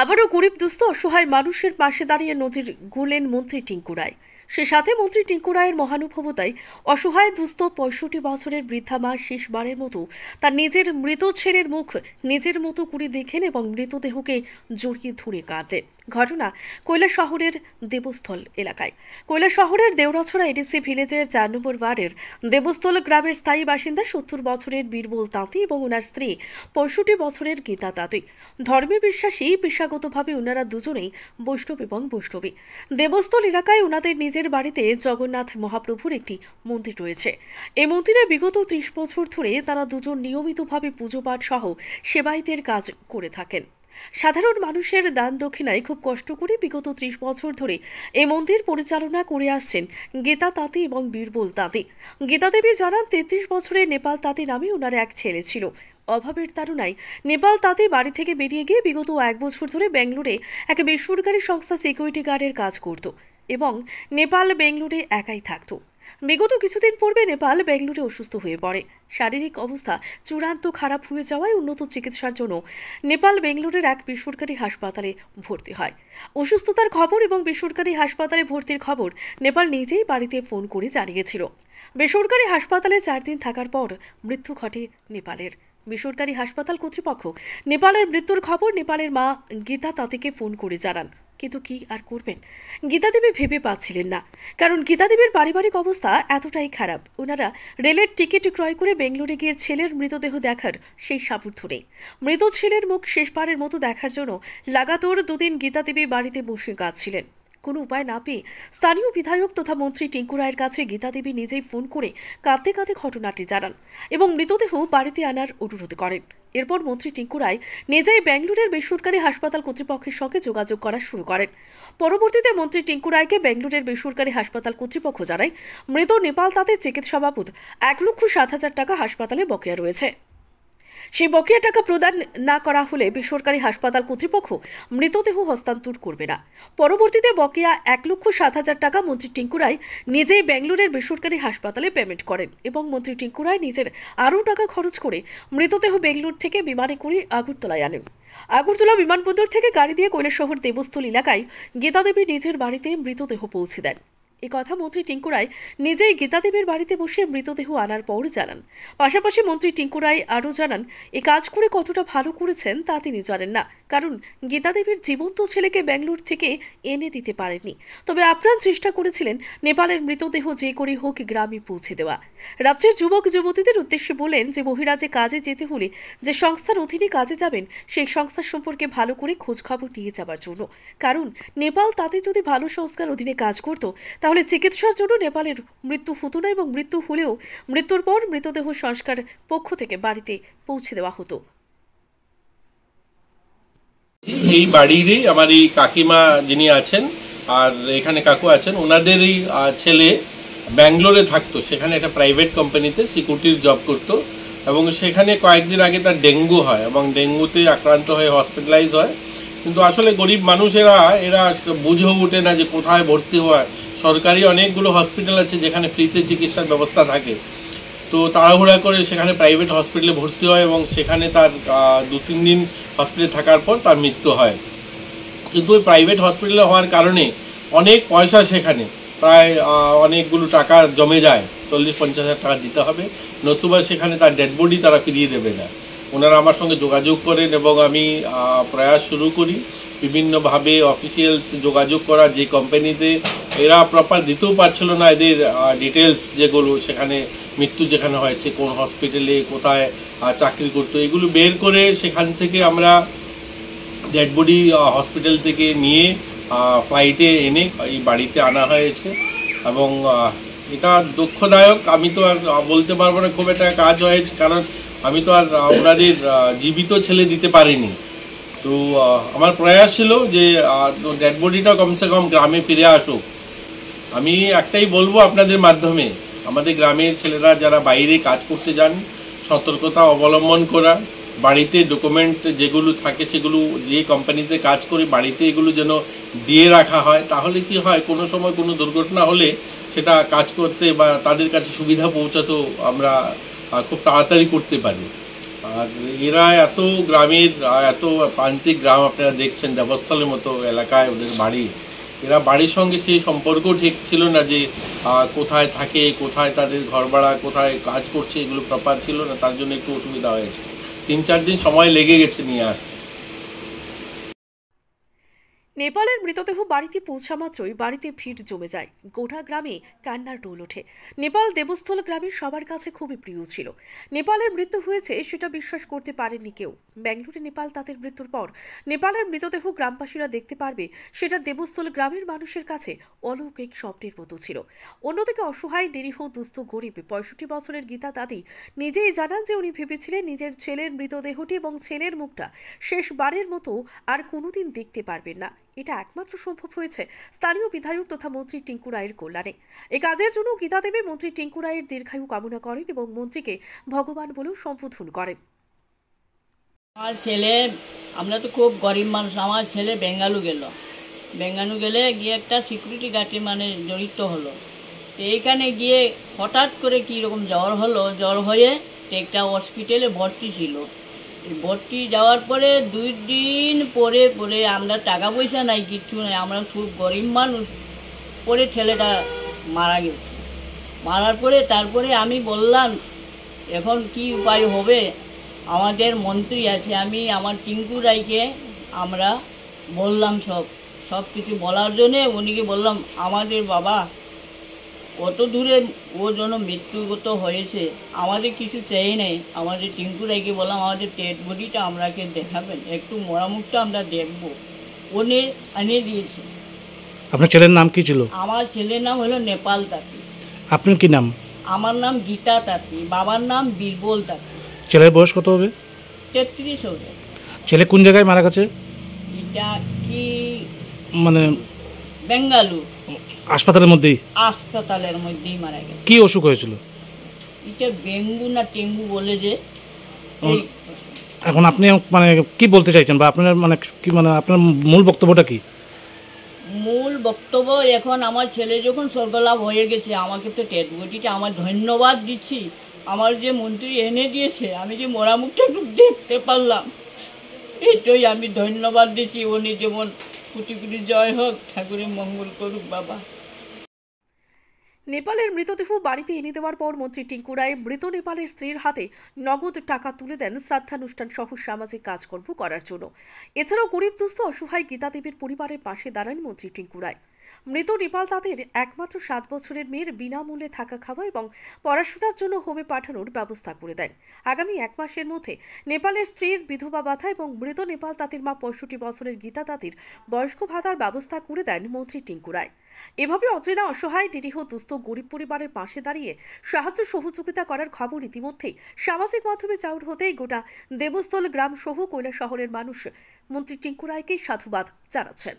আবারও গরিব দুস্থ অসহায় মানুষের পাশে দাঁড়িয়ে নজির গড়লেন মন্ত্রী টিঙ্কু রায়। সে সাথে মন্ত্রী টিঙ্কু রায়ের মহানুভবতায় অসহায় দুস্থ 65 বছরের বৃদ্ধা মা শেষবারের মতো তার নিজের মৃত ছেলের মুখ নিজের মতো করে দেখেন এবং মৃতদেহকে জড়িয়ে ধরে কাঁদেন। ঘটনা কৈলাসহরের দেবস্থল এলাকায়। কৈলাসহরের দেওরাছড়া এডিসি ভিলেজের 4 নম্বর ওয়ার্ডের দেবস্থল গ্রামের স্থায়ী বাসিন্দা 70 বছরের বীরবল তাঁতি এবং ওনার স্ত্রী 65 বছরের গীতা তাঁতি। ধর্মে বিশ্বাসী, পেশাগতভাবে ওনারা দুজনেই বৈষ্ণব এবং বৈষ্ণবী। দেবস্থল এলাকায় ওনাদের নিজের বাড়িতে জগন্নাথ মহাপ্রভুর একটি মন্দির রয়েছে। এই মন্দিরে বিগত 30 বছর ধরে তারা দুজন নিয়মিতভাবে পুজো পাঠ সহ সেবায়েতের কাজ করে থাকেন। সাধারণ মানুষের দান দক্ষিণায় খুব কষ্ট করে বিগত 30 বছর ধরে এই মন্দির পরিচালনা করে আসছেন গীতা তাঁতি এবং বীরবল তাঁতি। গীতা দেবী জানান 33 বছরের নেপাল তাঁতি নামে ওনার এক ছেলে ছিল। অভাবের তাড়নায় নেপাল তাঁতি বাড়ি থেকে বেরিয়ে গিয়ে বিগত 1 বছর ধরে বেঙ্গালুরে এক বেসরকারি সংস্থা সিকিউরিটি গার্ডের কাজ করত এবং নেপাল বেঙ্গালুরে একাই থাকত। বিগত কিছুদিন পূর্বে নেপাল বেঙ্গালুরে অসুস্থ হয়ে পড়ে। শারীরিক অবস্থা চূড়ান্ত খারাপ হয়ে যাওয়ায় উন্নত চিকিৎসার জন্য নেপাল বেঙ্গালুরের এক বেসরকারি হাসপাতালে ভর্তি হয়। অসুস্থতার খবর এবং বেসরকারি হাসপাতালে ভর্তির খবর নেপাল নিজেই বাড়িতে ফোন করে জানিয়েছিল। বেসরকারি হাসপাতালে 4 দিন থাকার পর মৃত্যু ঘটে নেপালের। বেসরকারি হাসপাতাল কর্তৃপক্ষ নেপালের মৃত্যুর খবর নেপালের মা গীতা তাঁতিকে ফোন করে জানান, কিন্তু কি আর করবেন, গীতা দেবী ভেবে পাচ্ছিলেন না। কারণ গীতা দেবীর পারিবারিক অবস্থা এতটাই খারাপ, ওনারা রেলের টিকিট ক্রয় করে বেঙ্গালুরে গিয়ে ছেলের মৃতদেহ দেখার সেই সামর্থ্য নেই। মৃত ছেলের মুখ শেষবারের মতো দেখার জন্য লাগাতার 2 দিন গীতা দেবী বাড়িতে বসে কাঁদছিলেন। কোনো উপায় না পেয়ে স্থানীয় বিধায়ক তথা মন্ত্রী টিঙ্কু রায়ের কাছে গীতা দেবী নিজেই ফোন করে কাঁদতে কাঁদতে ঘটনাটি জানান এবং মৃতদেহ বাড়িতে আনার অনুরোধ করেন। এরপর মন্ত্রী টিঙ্কু রায় নিজেই বেঙ্গালুরের বেসরকারি হাসপাতাল কর্তৃপক্ষের সঙ্গে যোগাযোগ করা শুরু করেন। পরবর্তীতে মন্ত্রী টিঙ্কু রায়কে বেঙ্গালুরের বেসরকারি হাসপাতাল কর্তৃপক্ষ জানায় মৃত নেপাল তাঁতের চিকিৎসা বাবদ 1,07,000 টাকা হাসপাতালে বকেয়া রয়েছে। সেই বকেয়া টাকা প্রদান না করা হলে বেসরকারি হাসপাতাল কর্তৃপক্ষ মৃতদেহ হস্তান্তর করবে না। পরবর্তীতে বকেয়া 1,07,000 টাকা মন্ত্রী টিঙ্কু রায় নিজেই বেঙ্গালুরের বেসরকারি হাসপাতালে পেমেন্ট করেন এবং মন্ত্রী টিঙ্কু রায় নিজের আরও টাকা খরচ করে মৃতদেহ বেঙ্গালুরু থেকে বিমানে করে আগরতলায় আনেন। আগরতলা বিমানবন্দর থেকে গাড়ি দিয়ে কৈলাসহর দেবস্থল এলাকায় গীতা দেবী নিজের বাড়িতে মৃতদেহ পৌঁছে দেন। এই কথা মন্ত্রী টিঙ্কু রায় নিজেই গীতা দেবীর বাড়িতে বসে মৃতদেহ আনার পর জানান। পাশাপাশি মন্ত্রী টিঙ্কু রায় আরও জানান এই কাজ করে কতটা ভালো করেছেন তা তিনি জানেন না, কারণ গীতা দেবীর জীবন্ত ছেলেকে বেঙ্গালুরু থেকে এনে দিতে পারেননি। তবে আপ্রাণ চেষ্টা করেছিলেন নেপালের মৃতদেহ যে করে হোক গ্রামে পৌঁছে দেওয়া। রাজ্যের যুবক যুবতীদের উদ্দেশ্যে বলেন যে বহিরাজ্যে কাজে যেতে হলে যে সংস্থার অধীনে কাজে যাবেন সেই সংস্থা সম্পর্কে ভালো করে খোঁজ খবর নিয়ে যাবার জন্য, কারণ নেপাল তাতে যদি ভালো সংস্থার অধীনে কাজ করত তাহলে চিকিৎসার জন্য নেপালের মৃত্যু হতো না এবং মৃত্যু হলেও মৃত্যুর পর মৃতদেহ সংস্কার পক্ষ থেকে বাড়িতে পৌঁছে দেওয়া হতো। এই বাড়িরই আমার এই কাকিমা যিনি আছেন আর এখানে কাকু আছেন, ওনাদেরই ছেলে ব্যাঙ্গালোরে থাকতো, সেখানে একটা প্রাইভেট কোম্পানিতে সিকিউরিটির জব করতো এবং সেখানে কয়েকদিন আগে তার ডেঙ্গু হয় এবং ডেঙ্গুতে আক্রান্ত হয়ে হসপিটালাইজ হয়। কিন্তু আসলে গরিব মানুষেরা এরা বুঝেও ওঠে না যে কোথায় ভর্তি হয়। সরকারি অনেকগুলো হসপিটাল আছে যেখানে ফ্রিতে চিকিৎসার ব্যবস্থা থাকে, তো তাড়াহুড়া করে সেখানে প্রাইভেট হসপিটালে ভর্তি হয় এবং সেখানে তার 2-3 দিন হসপিটালে থাকার পর তার মৃত্যু হয়। কিন্তু ওই প্রাইভেট হসপিটালে হওয়ার কারণে অনেক পয়সা, সেখানে প্রায় অনেকগুলো টাকা জমে যায়, 40-50 হাজার টাকা দিতে হবে, নতুবা সেখানে তার ডেড বডি তারা ফিরিয়ে দেবে না। ওনারা আমার সঙ্গে যোগাযোগ করেন এবং আমি প্রয়াস শুরু করি বিভিন্নভাবে অফিসিয়ালস যোগাযোগ করা, যে কোম্পানিতে এরা প্রপার দিতেও পারছিল না এদের ডিটেলস যেগুলো, সেখানে মৃত্যু যেখানে হয়েছে, কোন হসপিটালে কোথায় চাকরি করতো, এগুলো বের করে সেখান থেকে আমরা ডেড বডি হসপিটাল থেকে নিয়ে ফ্লাইটে এনে এই বাড়িতে আনা হয়েছে এবং এটা দুঃখদায়ক। আমি তো আর বলতে পারবো না খুব একটা কাজ হয়েছে, কারণ আমি তো আর ওনাদের জীবিত ছেলে দিতে পারিনি। তো আমার প্রয়াস ছিল যে ডেড বডিটা কমসে কম গ্রামে ফিরে আসুক। আমি একটাই বলবো আপনাদের মাধ্যমে, আমাদের গ্রামের ছেলেরা যারা বাইরে কাজ করতে যান সতর্কতা অবলম্বন করা, বাড়িতে ডকুমেন্ট যেগুলো থাকে সেগুলো যে কোম্পানিতে কাজ করে বাড়িতে এগুলো যেন দিয়ে রাখা হয়, তাহলে কি হয় কোনো সময় কোনো দুর্ঘটনা হলে সেটা কাজ করতে বা তাদের কাছে সুবিধা পৌঁছাতেও আমরা খুব তাড়াতাড়ি করতে পারি। আর এরা এত গ্রামের এত প্রান্তিক গ্রাম আপনারা দেখছেন দেবস্থলের মতো এলাকায় ওদের বাড়ি, এরা বাড়ির সঙ্গে সেই সম্পর্ক ঠিক ছিল না যে কোথায় থাকে, কোথায় তাদের ঘর ভাড়া, কোথায় কাজ করছে, এগুলো প্রপার ছিল না। তার জন্য একটু অসুবিধা হয়েছে, 3-4 দিন সময় লেগে গেছে নিয়ে আসতে। নেপালের মৃতদেহ বাড়িতে পৌঁছা মাত্রই বাড়িতে ভিড় জমে যায়, গোটা গ্রামে কান্নার ঢোল ওঠে। নেপাল দেবস্থল গ্রামের সবার কাছে খুবই প্রিয় ছিল। নেপালের মৃত্যু হয়েছে সেটা বিশ্বাস করতে পারেননি কেউ। বেঙ্গালুরু নেপাল তাদের মৃত্যুর পর নেপালের মৃতদেহ গ্রামবাসীরা দেখতে পারবে, সেটা দেবস্থল গ্রামের মানুষের কাছে অলৌকিক স্বপ্নের মতো ছিল। অন্যদিকে অসহায় নিরীহ দুস্থ গরিব 65 বছরের গীতা দাদি নিজেই জানান যে উনি ভেবেছিলেন নিজের ছেলের মৃতদেহটি এবং ছেলের মুখটা শেষবারের মতো আর কোনোদিন দেখতে পারবেন না। এটা একমাত্র সম্ভব হয়েছে স্থানীয় বিধায়ক তথা মন্ত্রী টিঙ্কু রায়ের কল্যাণে। এই কাজের জন্য গীতা দেবী মন্ত্রী টিঙ্কু রায়ের দীর্ঘায়ু কামনা করেন এবং মন্ত্রীকে ভগবান বলেও সম্বোধন করেন। আমার ছেলে, আমরা তো খুব গরিব মানুষ, আমার ছেলে বেঙ্গালুরু গেলে গিয়ে একটা সিকিউরিটি গার্ডে জড়িত হলো। তো এইখানে গিয়ে হঠাৎ করে কীরকম জ্বর হয়ে একটা হসপিটালে ভর্তি ছিল। ভর্তি যাওয়ার পরে 2 দিন পরে আমরা টাকা পয়সা নাই, কিচ্ছু নাই, আমরা খুব গরিব মানুষ। পরে ছেলেটা মারা গেছে। মারার পরে তারপরে আমি বললাম এখন কি উপায় হবে, আমাদের মন্ত্রী আছে, আমি আমার টিঙ্কু রায়কে আমরা বললাম সব কিছু বলার জন্যে। উনিকে বললাম আমাদের বাবা কত দূরে ও যেন মৃত্যুগত হয়েছে, আমাদের কিছু চাই নেই। আমাদের টিঙ্কু রায়কে বললাম আমাদের ডেড বডিটা আমরাকে দেখাবেন, একটু মরামুখটা আমরা দেখব। উনি এনে দিয়েছে। আপনার ছেলের নাম কি ছিল? আমার ছেলের নাম হলো নেপাল তাঁতি। আপনার কি নাম? আমার নাম গীতা তাঁতি, বাবার নাম বীরবল তাঁতি। ছেলের বয়স কত হবে? 33 হবে। ছেলে কোন জায়গায় মারা গেছে? এটা কি মানে বেঙ্গালুরু হাসপাতালের মধ্যেই? হাসপাতালের মধ্যেই মারা গেছে। কি অসুখ হয়েছিল? এটা ডেঙ্গু না টেঙ্গু বলে যে। এখন আপনি মানে কি বলতে চাইছেন, বা আপনার আপনার মূল বক্তব্যটা কি? মূল বক্তব্য, এখন আমার ছেলে যখন স্বর্গলাভ হয়ে গেছে, আমাকে তো ডেড বডিটা আমার ধন্যবাদ দিচ্ছি। আমার যে মন্ত্রী এনে দিয়েছে, আমি যে মরামুখটা একটু দেখতে পারলাম, এটাই আমি ধন্যবাদ দিচ্ছি। উনি যেমন কোটি কোটি জয় হোক, ঠাকুরের মঙ্গল করুক বাবা। নেপালের মৃতদেহ বাড়িতে এনে দেওয়ার পর মন্ত্রী টিঙ্কু রায় মৃত নেপালের স্ত্রীর হাতে নগদ টাকা তুলে দেন শ্রাদ্ধানুষ্ঠান সহ সামাজিক কাজকর্ম করার জন্য। এছাড়াও গরিব দুস্থ অসহায় গীতা দেবীর পরিবারের পাশে দাঁড়ান মন্ত্রী টিঙ্কু রায়। মৃত নেপাল তাদের একমাত্র 7 বছরের মেয়ের বিনামূল্যে থাকা খাওয়া এবং পড়াশোনার জন্য হোমে পাঠানোর ব্যবস্থা করে দেন। আগামী 1 মাসের মধ্যে নেপালের স্ত্রীর বিধবা ভাতা এবং মৃত নেপাল তাঁতির মা 65 বছরের গীতা তাঁতির বয়স্ক ভাতার ব্যবস্থা করে দেন মন্ত্রী টিঙ্কু রায়। এভাবে অচেনা অসহায় নিরীহ দুস্থ গরিব পরিবারের পাশে দাঁড়িয়ে সাহায্য সহযোগিতা করার খবর ইতিমধ্যেই সামাজিক মাধ্যমে চাউর হতেই গোটা দেবস্থল গ্রাম সহ কৈলাস শহরের মানুষ মন্ত্রী টিঙ্কু রায়কে সাধুবাদ জানাচ্ছেন।